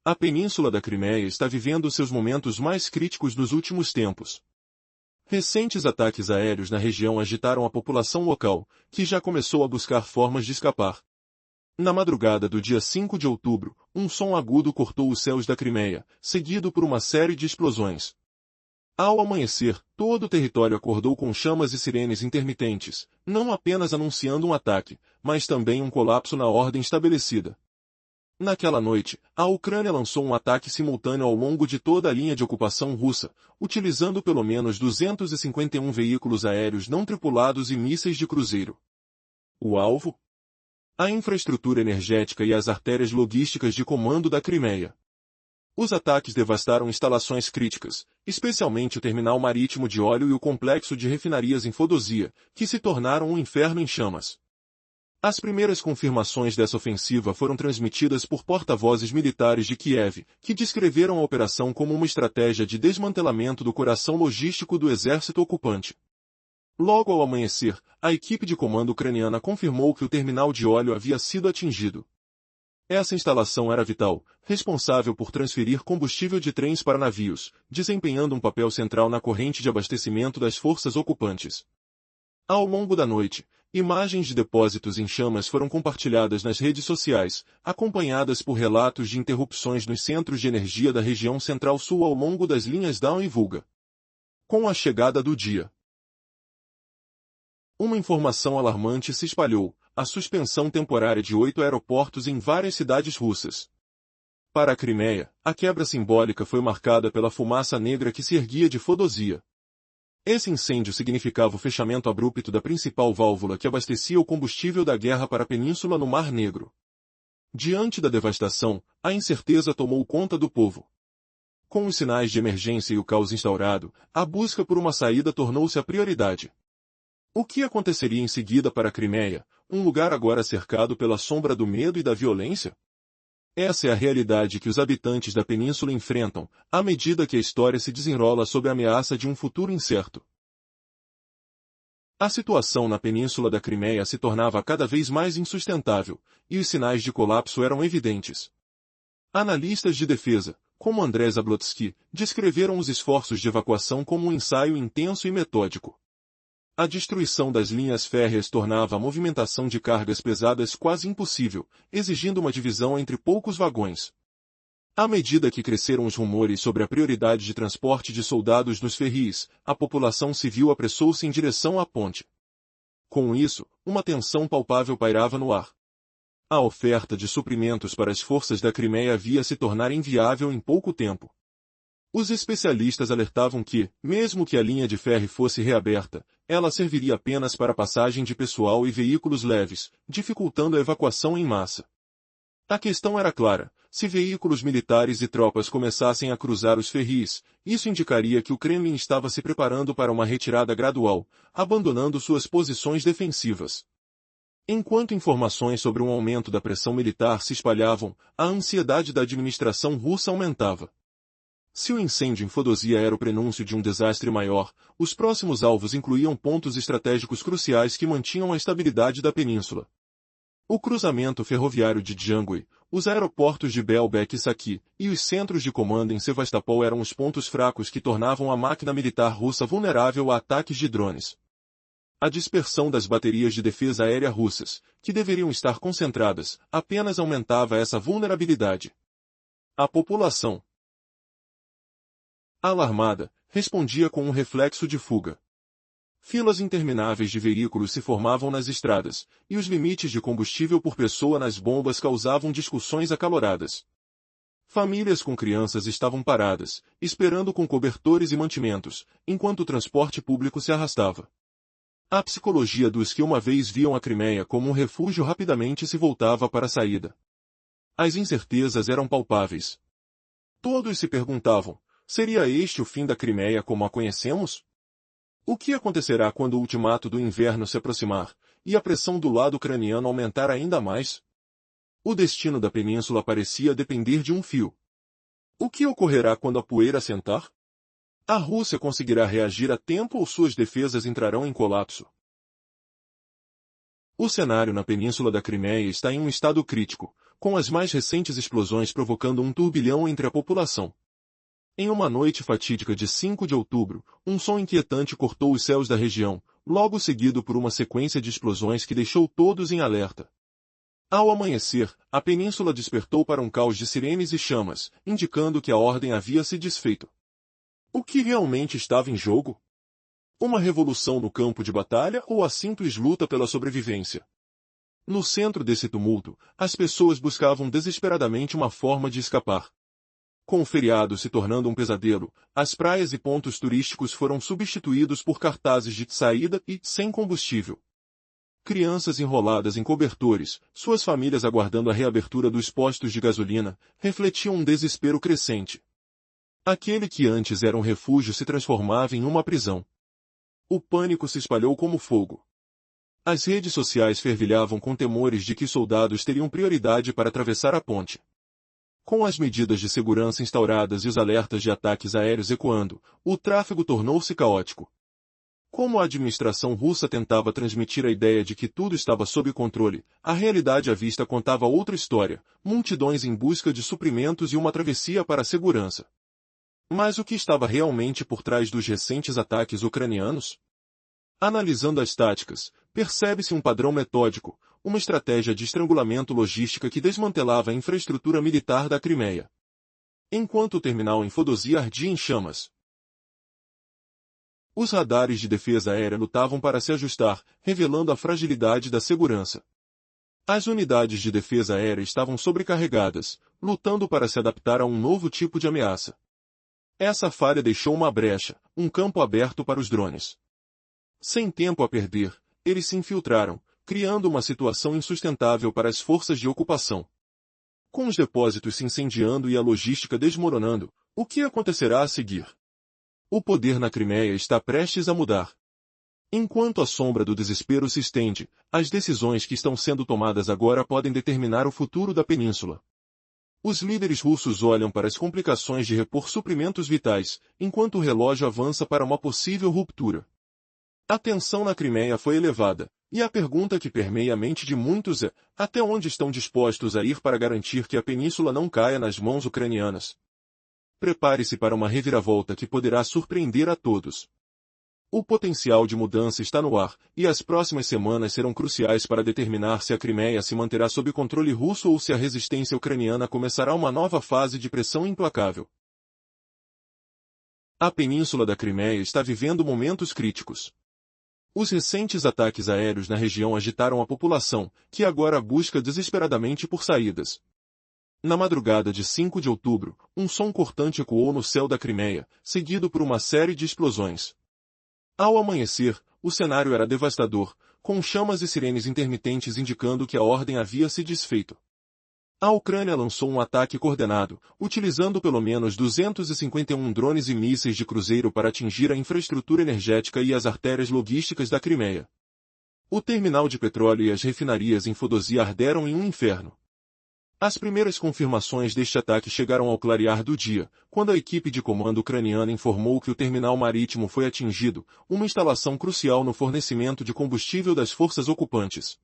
A Península da Crimeia está vivendo seus momentos mais críticos nos últimos tempos. Recentes ataques aéreos na região agitaram a população local, que já começou a buscar formas de escapar. Na madrugada do dia 5 de outubro, um som agudo cortou os céus da Crimeia, seguido por uma série de explosões. Ao amanhecer, todo o território acordou com chamas e sirenes intermitentes, não apenas anunciando um ataque, mas também um colapso na ordem estabelecida. Naquela noite, a Ucrânia lançou um ataque simultâneo ao longo de toda a linha de ocupação russa, utilizando pelo menos 251 veículos aéreos não tripulados e mísseis de cruzeiro. O alvo? A infraestrutura energética e as artérias logísticas de comando da Crimeia. Os ataques devastaram instalações críticas, especialmente o terminal marítimo de óleo e o complexo de refinarias em Feodosia, que se tornaram um inferno em chamas. As primeiras confirmações dessa ofensiva foram transmitidas por porta-vozes militares de Kiev, que descreveram a operação como uma estratégia de desmantelamento do coração logístico do exército ocupante. Logo ao amanhecer, a equipe de comando ucraniana confirmou que o terminal de óleo havia sido atingido. Essa instalação era vital, responsável por transferir combustível de trens para navios, desempenhando um papel central na corrente de abastecimento das forças ocupantes. Ao longo da noite, imagens de depósitos em chamas foram compartilhadas nas redes sociais, acompanhadas por relatos de interrupções nos centros de energia da região central-sul ao longo das linhas Dawn e Volga. Com a chegada do dia, uma informação alarmante se espalhou: a suspensão temporária de 8 aeroportos em várias cidades russas. Para a Crimeia, a quebra simbólica foi marcada pela fumaça negra que se erguia de Feodosia. Esse incêndio significava o fechamento abrupto da principal válvula que abastecia o combustível da guerra para a península no Mar Negro. Diante da devastação, a incerteza tomou conta do povo. Com os sinais de emergência e o caos instaurado, a busca por uma saída tornou-se a prioridade. O que aconteceria em seguida para a Crimeia, um lugar agora cercado pela sombra do medo e da violência? Essa é a realidade que os habitantes da península enfrentam, à medida que a história se desenrola sob a ameaça de um futuro incerto. A situação na península da Crimeia se tornava cada vez mais insustentável, e os sinais de colapso eram evidentes. Analistas de defesa, como Andrei Zablotsky, descreveram os esforços de evacuação como um ensaio intenso e metódico. A destruição das linhas férreas tornava a movimentação de cargas pesadas quase impossível, exigindo uma divisão entre poucos vagões. À medida que cresceram os rumores sobre a prioridade de transporte de soldados nos ferris, a população civil apressou-se em direção à ponte. Com isso, uma tensão palpável pairava no ar. A oferta de suprimentos para as forças da Crimeia havia se tornar inviável em pouco tempo. Os especialistas alertavam que, mesmo que a linha de ferro fosse reaberta, ela serviria apenas para passagem de pessoal e veículos leves, dificultando a evacuação em massa. A questão era clara: se veículos militares e tropas começassem a cruzar os ferris, isso indicaria que o Kremlin estava se preparando para uma retirada gradual, abandonando suas posições defensivas. Enquanto informações sobre um aumento da pressão militar se espalhavam, a ansiedade da administração russa aumentava. Se o incêndio em Feodosia era o prenúncio de um desastre maior, os próximos alvos incluíam pontos estratégicos cruciais que mantinham a estabilidade da península. O cruzamento ferroviário de Djangui, os aeroportos de Belbek e Saki, e os centros de comando em Sevastopol eram os pontos fracos que tornavam a máquina militar russa vulnerável a ataques de drones. A dispersão das baterias de defesa aérea russas, que deveriam estar concentradas, apenas aumentava essa vulnerabilidade. A população, alarmada, respondia com um reflexo de fuga. Filas intermináveis de veículos se formavam nas estradas, e os limites de combustível por pessoa nas bombas causavam discussões acaloradas. Famílias com crianças estavam paradas, esperando com cobertores e mantimentos, enquanto o transporte público se arrastava. A psicologia dos que uma vez viam a Crimeia como um refúgio rapidamente se voltava para a saída. As incertezas eram palpáveis. Todos se perguntavam: seria este o fim da Crimeia como a conhecemos? O que acontecerá quando o ultimato do inverno se aproximar, e a pressão do lado ucraniano aumentar ainda mais? O destino da península parecia depender de um fio. O que ocorrerá quando a poeira assentar? A Rússia conseguirá reagir a tempo ou suas defesas entrarão em colapso? O cenário na península da Crimeia está em um estado crítico, com as mais recentes explosões provocando um turbilhão entre a população. Em uma noite fatídica de 5 de outubro, um som inquietante cortou os céus da região, logo seguido por uma sequência de explosões que deixou todos em alerta. Ao amanhecer, a península despertou para um caos de sirenes e chamas, indicando que a ordem havia se desfeito. O que realmente estava em jogo? Uma revolução no campo de batalha ou a simples luta pela sobrevivência? No centro desse tumulto, as pessoas buscavam desesperadamente uma forma de escapar. Com o feriado se tornando um pesadelo, as praias e pontos turísticos foram substituídos por cartazes de saída e sem combustível. Crianças enroladas em cobertores, suas famílias aguardando a reabertura dos postos de gasolina, refletiam um desespero crescente. Aquele que antes era um refúgio se transformava em uma prisão. O pânico se espalhou como fogo. As redes sociais fervilhavam com temores de que soldados teriam prioridade para atravessar a ponte. Com as medidas de segurança instauradas e os alertas de ataques aéreos ecoando, o tráfego tornou-se caótico. Como a administração russa tentava transmitir a ideia de que tudo estava sob controle, a realidade à vista contava outra história, multidões em busca de suprimentos e uma travessia para a segurança. Mas o que estava realmente por trás dos recentes ataques ucranianos? Analisando as táticas, percebe-se um padrão metódico, uma estratégia de estrangulamento logística que desmantelava a infraestrutura militar da Crimeia. Enquanto o terminal em Feodosia ardia em chamas, os radares de defesa aérea lutavam para se ajustar, revelando a fragilidade da segurança. As unidades de defesa aérea estavam sobrecarregadas, lutando para se adaptar a um novo tipo de ameaça. Essa falha deixou uma brecha, um campo aberto para os drones. Sem tempo a perder, eles se infiltraram, criando uma situação insustentável para as forças de ocupação. Com os depósitos se incendiando e a logística desmoronando, o que acontecerá a seguir? O poder na Crimeia está prestes a mudar. Enquanto a sombra do desespero se estende, as decisões que estão sendo tomadas agora podem determinar o futuro da península. Os líderes russos olham para as complicações de repor suprimentos vitais, enquanto o relógio avança para uma possível ruptura. A tensão na Crimeia foi elevada, e a pergunta que permeia a mente de muitos é: até onde estão dispostos a ir para garantir que a península não caia nas mãos ucranianas? Prepare-se para uma reviravolta que poderá surpreender a todos. O potencial de mudança está no ar, e as próximas semanas serão cruciais para determinar se a Crimeia se manterá sob controle russo ou se a resistência ucraniana começará uma nova fase de pressão implacável. A península da Crimeia está vivendo momentos críticos. Os recentes ataques aéreos na região agitaram a população, que agora busca desesperadamente por saídas. Na madrugada de 5 de outubro, um som cortante ecoou no céu da Crimeia, seguido por uma série de explosões. Ao amanhecer, o cenário era devastador, com chamas e sirenes intermitentes indicando que a ordem havia se desfeito. A Ucrânia lançou um ataque coordenado, utilizando pelo menos 251 drones e mísseis de cruzeiro para atingir a infraestrutura energética e as artérias logísticas da Crimeia. O terminal de petróleo e as refinarias em Feodosia arderam em um inferno. As primeiras confirmações deste ataque chegaram ao clarear do dia, quando a equipe de comando ucraniana informou que o terminal marítimo foi atingido, uma instalação crucial no fornecimento de combustível das forças ocupantes.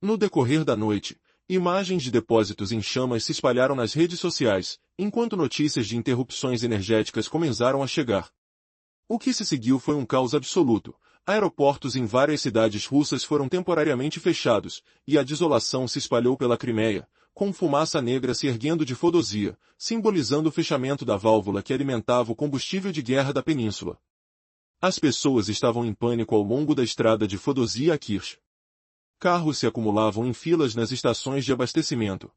No decorrer da noite, imagens de depósitos em chamas se espalharam nas redes sociais, enquanto notícias de interrupções energéticas começaram a chegar. O que se seguiu foi um caos absoluto. Aeroportos em várias cidades russas foram temporariamente fechados, e a desolação se espalhou pela Crimeia, com fumaça negra se erguendo de Feodosia, simbolizando o fechamento da válvula que alimentava o combustível de guerra da península. As pessoas estavam em pânico ao longo da estrada de Feodosia a Kirch. Carros se acumulavam em filas nas estações de abastecimento.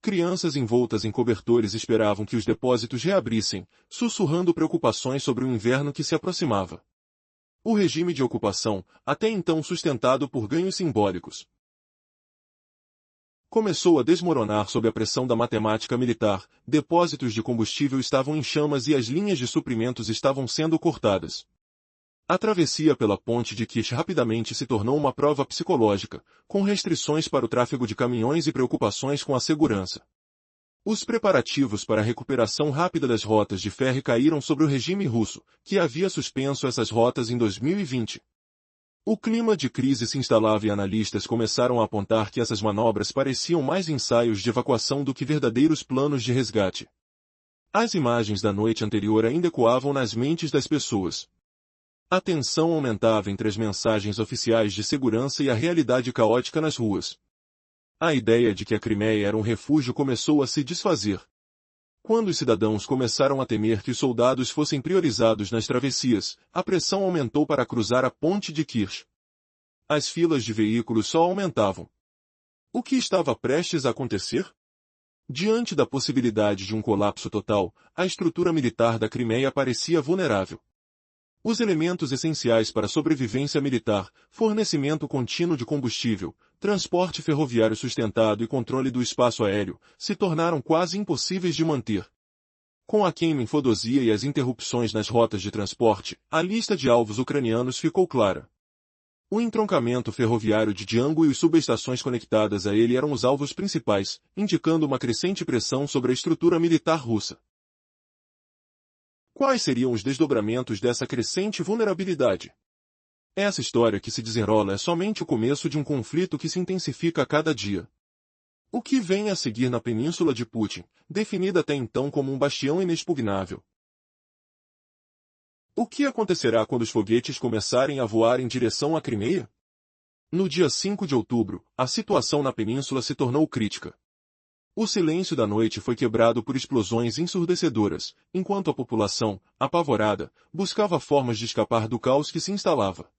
Crianças envoltas em cobertores esperavam que os depósitos reabrissem, sussurrando preocupações sobre o inverno que se aproximava. O regime de ocupação, até então sustentado por ganhos simbólicos, começou a desmoronar sob a pressão da matemática militar, depósitos de combustível estavam em chamas e as linhas de suprimentos estavam sendo cortadas. A travessia pela ponte de Kish rapidamente se tornou uma prova psicológica, com restrições para o tráfego de caminhões e preocupações com a segurança. Os preparativos para a recuperação rápida das rotas de ferro caíram sobre o regime russo, que havia suspenso essas rotas em 2020. O clima de crise se instalava e analistas começaram a apontar que essas manobras pareciam mais ensaios de evacuação do que verdadeiros planos de resgate. As imagens da noite anterior ainda ecoavam nas mentes das pessoas. A tensão aumentava entre as mensagens oficiais de segurança e a realidade caótica nas ruas. A ideia de que a Crimeia era um refúgio começou a se desfazer. Quando os cidadãos começaram a temer que os soldados fossem priorizados nas travessias, a pressão aumentou para cruzar a ponte de Kerch. As filas de veículos só aumentavam. O que estava prestes a acontecer? Diante da possibilidade de um colapso total, a estrutura militar da Crimeia parecia vulnerável. Os elementos essenciais para a sobrevivência militar, fornecimento contínuo de combustível, transporte ferroviário sustentado e controle do espaço aéreo, se tornaram quase impossíveis de manter. Com a queima em Feodosia e as interrupções nas rotas de transporte, a lista de alvos ucranianos ficou clara. O entroncamento ferroviário de Django e as subestações conectadas a ele eram os alvos principais, indicando uma crescente pressão sobre a estrutura militar russa. Quais seriam os desdobramentos dessa crescente vulnerabilidade? Essa história que se desenrola é somente o começo de um conflito que se intensifica a cada dia. O que vem a seguir na península de Putin, definida até então como um bastião inexpugnável? O que acontecerá quando os foguetes começarem a voar em direção à Crimeia? No dia 5 de outubro, a situação na península se tornou crítica. O silêncio da noite foi quebrado por explosões ensurdecedoras, enquanto a população, apavorada, buscava formas de escapar do caos que se instalava.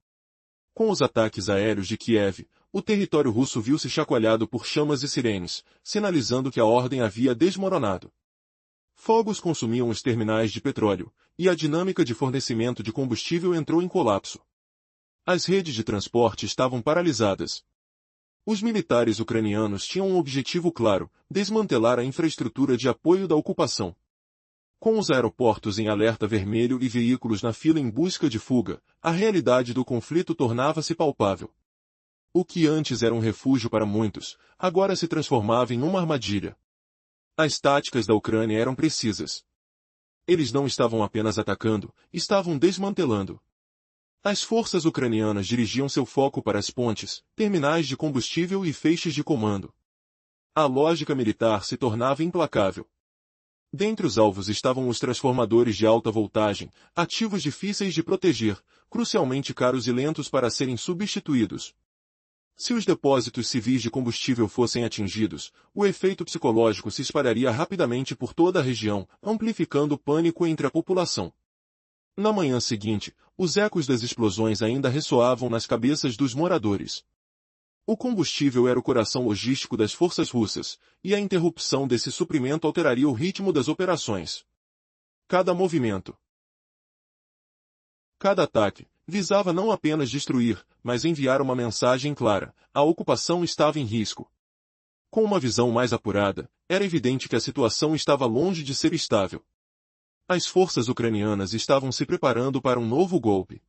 Com os ataques aéreos de Kiev, o território russo viu-se chacoalhado por chamas e sirenes, sinalizando que a ordem havia desmoronado. Fogos consumiam os terminais de petróleo, e a dinâmica de fornecimento de combustível entrou em colapso. As redes de transporte estavam paralisadas. Os militares ucranianos tinham um objetivo claro: desmantelar a infraestrutura de apoio da ocupação. Com os aeroportos em alerta vermelho e veículos na fila em busca de fuga, a realidade do conflito tornava-se palpável. O que antes era um refúgio para muitos, agora se transformava em uma armadilha. As táticas da Ucrânia eram precisas. Eles não estavam apenas atacando, estavam desmantelando. As forças ucranianas dirigiam seu foco para as pontes, terminais de combustível e feixes de comando. A lógica militar se tornava implacável. Dentre os alvos estavam os transformadores de alta voltagem, ativos difíceis de proteger, crucialmente caros e lentos para serem substituídos. Se os depósitos civis de combustível fossem atingidos, o efeito psicológico se espalharia rapidamente por toda a região, amplificando o pânico entre a população. Na manhã seguinte, os ecos das explosões ainda ressoavam nas cabeças dos moradores. O combustível era o coração logístico das forças russas, e a interrupção desse suprimento alteraria o ritmo das operações. Cada movimento, cada ataque, visava não apenas destruir, mas enviar uma mensagem clara: a ocupação estava em risco. Com uma visão mais apurada, era evidente que a situação estava longe de ser estável. As forças ucranianas estavam se preparando para um novo golpe.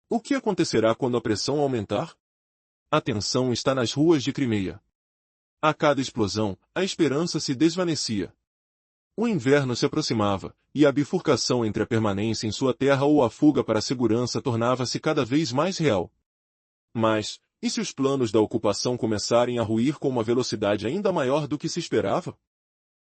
O que acontecerá quando a pressão aumentar? A tensão está nas ruas de Crimeia. A cada explosão, a esperança se desvanecia. O inverno se aproximava, e a bifurcação entre a permanência em sua terra ou a fuga para a segurança tornava-se cada vez mais real. Mas, e se os planos da ocupação começarem a ruir com uma velocidade ainda maior do que se esperava?